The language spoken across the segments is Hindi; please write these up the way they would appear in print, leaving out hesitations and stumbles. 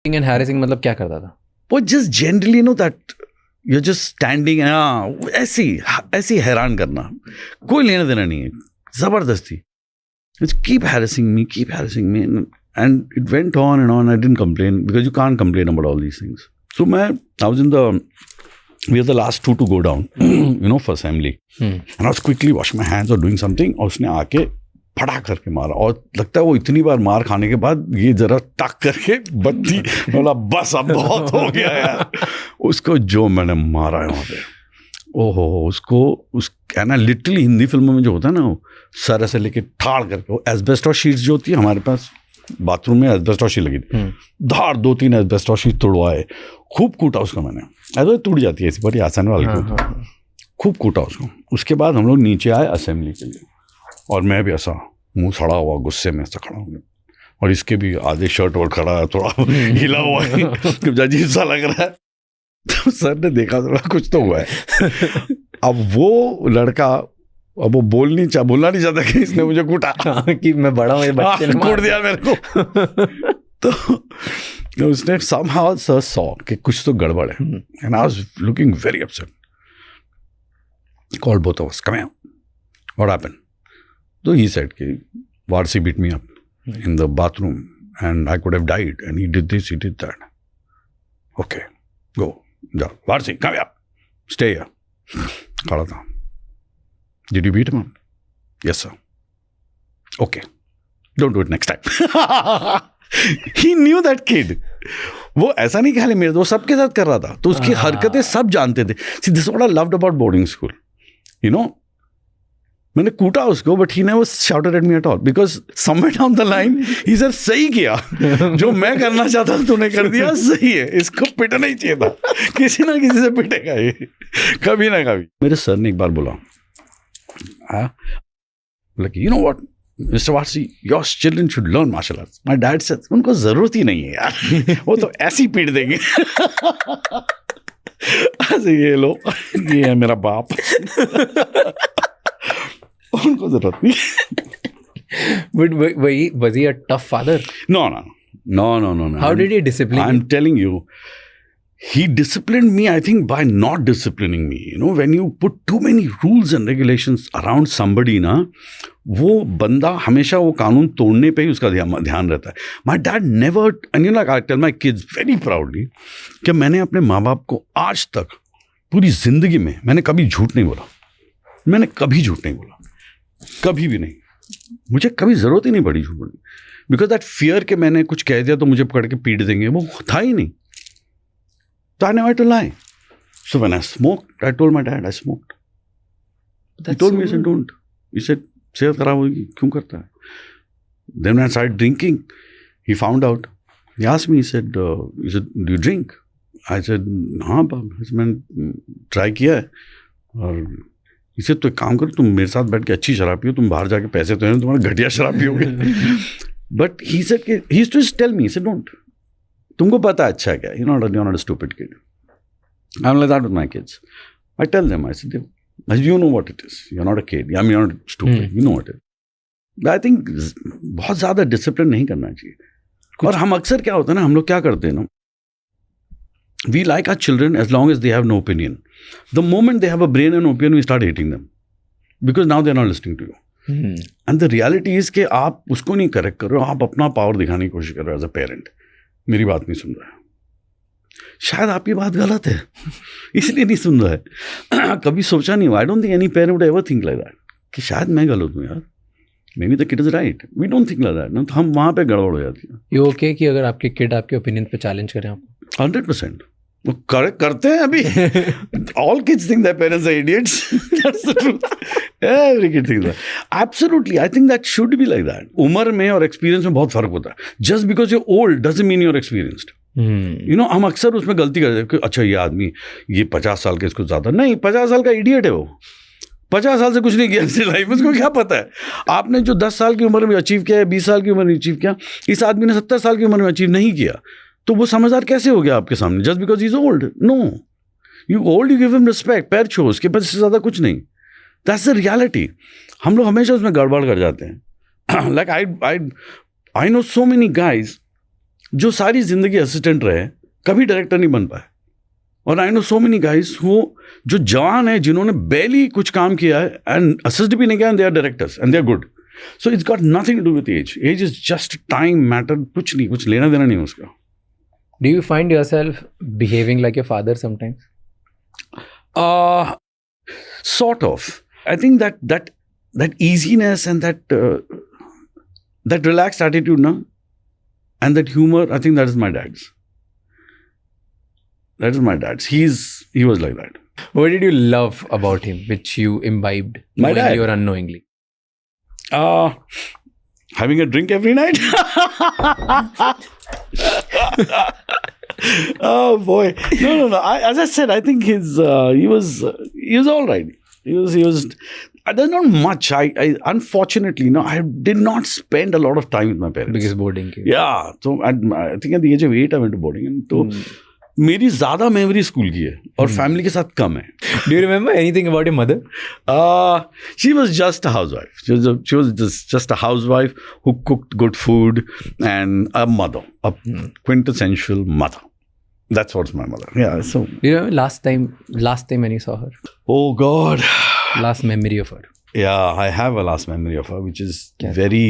एंड हैरेसिंग मतलब क्या करता था? वो just generally know that you just standing, ऐसी हैरान करना, कोई लेना देना नहीं है, जबरदस्ती keep harassing me and it went on and on. I didn't complain because you can't complain about all these things. So I was we were the last two to go down for assembly, and I was quickly washing my hands or doing something, और उसने आके फटा करके मारा, और लगता है वो इतनी बार मार खाने के बाद ये जरा टक करके बत्ती बोला बस अब बहुत हो गया यार। उसको जो मैंने मारा है वहाँ पे, ओहो, उसको ना लिटरली हिंदी फिल्मों में जो होता है ना, वो सर ऐसे लेके ठाड़ करके, वो एस्बेस्टॉस शीट्स जो होती है हमारे पास बाथरूम में एस्बेस्टॉस शीट लगी थी, धाड़ 2-3 एस्बेस्टॉस शीट तोड़वाए, खूब कूटा उसको मैंने, ऐसे टूट जाती है ऐसी बड़ी आसान वाली, खूब कूटा उसको। उसके बाद हम लोग नीचे आए असेंबली के लिए, और मैं भी ऐसा मुंह सड़ा हुआ गुस्से में ऐसा खड़ा हूँ, और इसके भी आधे शर्ट और खड़ा है, थोड़ा हिला हुआ है, अजीब सा लग रहा है। तो सर ने देखा थोड़ा कुछ तो हुआ है। अब वो लड़का, अब वो बोलना नहीं चाहता कि इसने मुझे कूटा, कि मैं बड़ा हूँ, ये बच्चे ने कूट दिया मेरे को। तो उसने somehow sir saw कि कुछ तो गड़बड़ है, and I was looking very upset. Called both of us, come here. What happened? So he said कि Varsi beat me up in the bathroom and I could have died, and he did this, he did that. Okay, go. जाओ, Varsi, come here. Stay here. खड़ा था. Did you beat him up? Yes, sir. Okay. Don't do it next time. He knew that kid. वो ऐसा नहीं कि खाली मेरे, वो सबके साथ कर रहा था, तो उसकी हरकतें सब जानते थे. See, this is what I loved about boarding school. मैंने कूटा उसको, but he never shouted at me at all, because somewhere down the line he sir सही किया, जो मैं करना चाहता था तूने कर दिया, सही है, इसको पिटना ही चाहिए था, किसी ना किसी से पिटेगा ये कभी ना कभी। मेरे सर ने एक बार बोला, like, you know what, Mr. Varsi, your children should learn martial arts. My dad said, उनको जरूरत ही नहीं है यार, वो तो ऐसी पीट देंगे। ऐसे ये लो, ये है मेरा बाप, उनको जरूरत नहीं। But was he a tough father? No. How did he discipline you? I'm telling you, he disciplined me, I think, by not disciplining me. When you put too many rules and regulations around somebody ना, वो बंदा हमेशा वो कानून तोड़ने पे ही उसका ध्यान रहता है। My dad never, and I tell my kids very proudly कि मैंने अपने माँ बाप को आज तक पूरी जिंदगी में मैंने कभी झूठ नहीं बोला, मैंने कभी झूठ नहीं बोला, कभी भी नहीं, मुझे कभी ज़रूरत ही नहीं पड़ी झूठ बोलने, बिकॉज दैट फियर कि मैंने कुछ कह दिया तो मुझे पकड़ के पीट देंगे, वो था ही नहीं। So I never to lie. So when I smoked, I told my dad I smoked. He told me, I said, don't. He said, सेहत खराब होगी, क्यों करता है? Then when I started drinking, he found out. He asked me, he said, do you drink? I said, हाँ बाप, मैंने ट्राई किया है। और इसे तो एक काम करो, तुम मेरे साथ बैठ के अच्छी शराब पियो, तुम बाहर जाके पैसे तो हैं, तुम्हारा घटिया शराब पियोगे। बट ही सेड कि he used to tell me, said don't, तुमको पता है अच्छा क्या, you not a stupid kid. I am like that with my kids, I tell them, I said you know what it is, you are not a kid, I am not stupid, you know what it. I think बहुत ज़्यादा डिसिप्लिन नहीं करना चाहिए। और हम अक्सर क्या होता है ना, हम लोग क्या करते हैं ना, we like our children as long as they have no opinion. The moment they have a brain and opinion, we start hating them because now they're not listening to you. And the reality is कि आप उसको नहीं करेक्ट कर रहे हो, आप अपना पावर दिखाने की कोशिश कर रहे हो एज अ पेरेंट। मेरी बात नहीं सुन रहा है, शायद आपकी बात गलत है, इसलिए नहीं सुन रहा है। कभी सोचा नहीं, I don't think any parent would ever think like that कि शायद मैं गलत हूँ यार, maybe the kid is right, we don't think like that ना, तो हम वहाँ पे गड़बड़ हो जाती है। ये ओके कि अगर आपके किड आपके ओपिनियन पे चैलेंज करें आपको? 100%। वो करते हैं अभी। All kids think their parents are idiots. That's the truth. Every kid thinks that. Absolutely, I think that should be like that. उम्र में और एक्सपीरियंस में बहुत फर्क होता है। Just because you're old doesn't mean you're experienced. हम अक्सर उसमें गलती करते हैं कि अच्छा ये आदमी ये 50 साल के, इसको ज़्यादा नहीं, 50 साल का इडियट है वो, 50 साल से कुछ नहीं किया अपनी लाइफ में, उसको क्या पता है। आपने जो 10 साल की उम्र में अचीव किया है, 20 साल की उम्र में अचीव किया, इस आदमी ने 70 साल की उम्र में अचीव नहीं किया, तो वो समझदार कैसे हो गया आपके सामने? Just because he is old? No, you old, you give him respect, पैर छो, उसके पास इससे ज़्यादा कुछ नहीं। That's the reality. हम लोग हमेशा उसमें गड़बड़ कर जाते हैं। Like I know so many guys जो सारी जिंदगी असिस्टेंट रहे कभी डायरेक्टर नहीं बन पाए. और आई नो सो मेनी गाइज वो जो जवान है जिन्होंने barely कुछ काम किया है एंड असिस्ट भी नहीं किया, and they are directors and they are good. So it's got nothing to do with age. Age is just time matter, कुछ नहीं, कुछ लेना देना नहीं उसका. Do you find yourself behaving like your father sometimes? Sort of. I think that easiness and that relaxed attitude, no, and that humor, I think that is my dad's. That is my dad's. He was like that. What did you love about him, which you imbibed My knowingly dad. or unknowingly? Having a drink every night. Oh boy, no. As I said, I think he was all right. He was. There's not much. I unfortunately, I did not spend a lot of time with my parents. Because boarding. Yeah. So I think at the age of 8 I went to boarding, and तो मेरी ज़्यादा मेमोरी स्कूल की है और फैमिली के साथ कम है. Do you remember anything about your mother? She was just a housewife. She was just a housewife who cooked good food and a mother, a quintessential mother. That's what's my mother. Yeah. So. Do you remember last time when you saw her? Oh God. Last memory of her. Yeah, I have a last memory of her, which is very.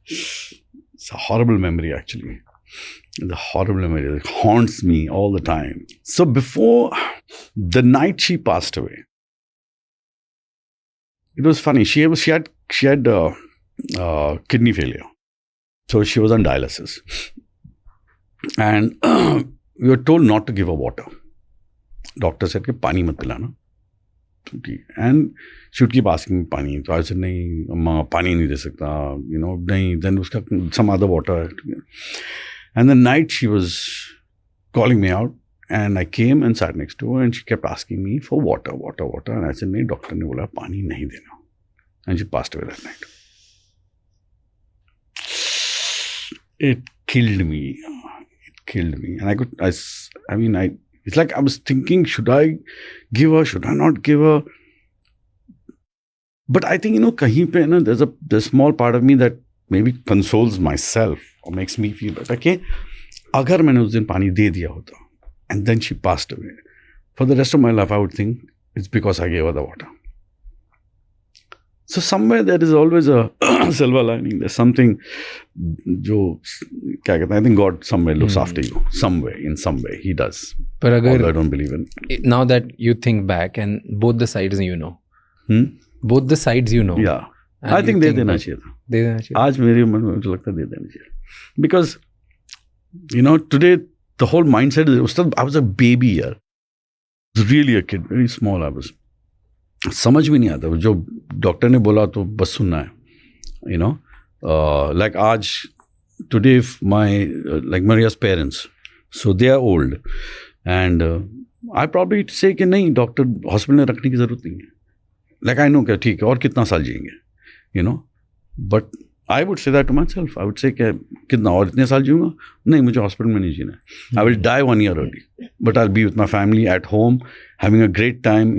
It's a horrible memory actually. The horrible memory that haunts me all the time. So before the night she passed away, it was funny. She had kidney failure, so she was on dialysis, and we were told not to give her water. Doctor said कि पानी मत पिलाना. And she would keep asking me पानी. So I said नहीं अम्मा पानी नहीं दे सकता. नहीं. Then उसका some other water. And the night she was calling me out, and I came and sat next to her, and she kept asking me for water. And I said, "नहीं, doctor ने बोला पानी नहीं देना." And she passed away that night. It killed me. And it's like I was thinking, should I give her? Should I not give her? But I think, कहीं पे there's a small part of me that maybe consoles myself or makes me feel better. Okay, अगर मैंने उस दिन पानी दे दिया होता, and then she passed away, for the rest of my life I would think it's because I gave her the water. So somewhere there is always a silver lining. There's something जो क्या कहते हैं, I think God somewhere looks after you. Somewhere, in some way, He does. But Although I don't believe in. Now that you think back and both the sides both the sides Yeah. I think दे देना चाहिए था. दे देना चाहिए. आज मेरे मन में मुझे लगता है दे देना चाहिए. Because, today the whole mindset is, I was a baby here. I was really a kid, very small I was. समझ भी नहीं आता. जो डॉक्टर ने बोला तो बस सुनना है. Like आज, today like Maria's parents, so they are old. And I probably say कि नहीं, डॉक्टर हॉस्पिटल में रखने की ज़रूरत नहीं है. Like I know क्या ठीक है और कितना साल जिएंगे. But I would say that to myself. I would say कि कितना और इतने साल जीऊँगा? नहीं, मुझे हॉस्पिटल में नहीं जीना है. I will die 1 year early. But I'll be with my family at home, having a great time.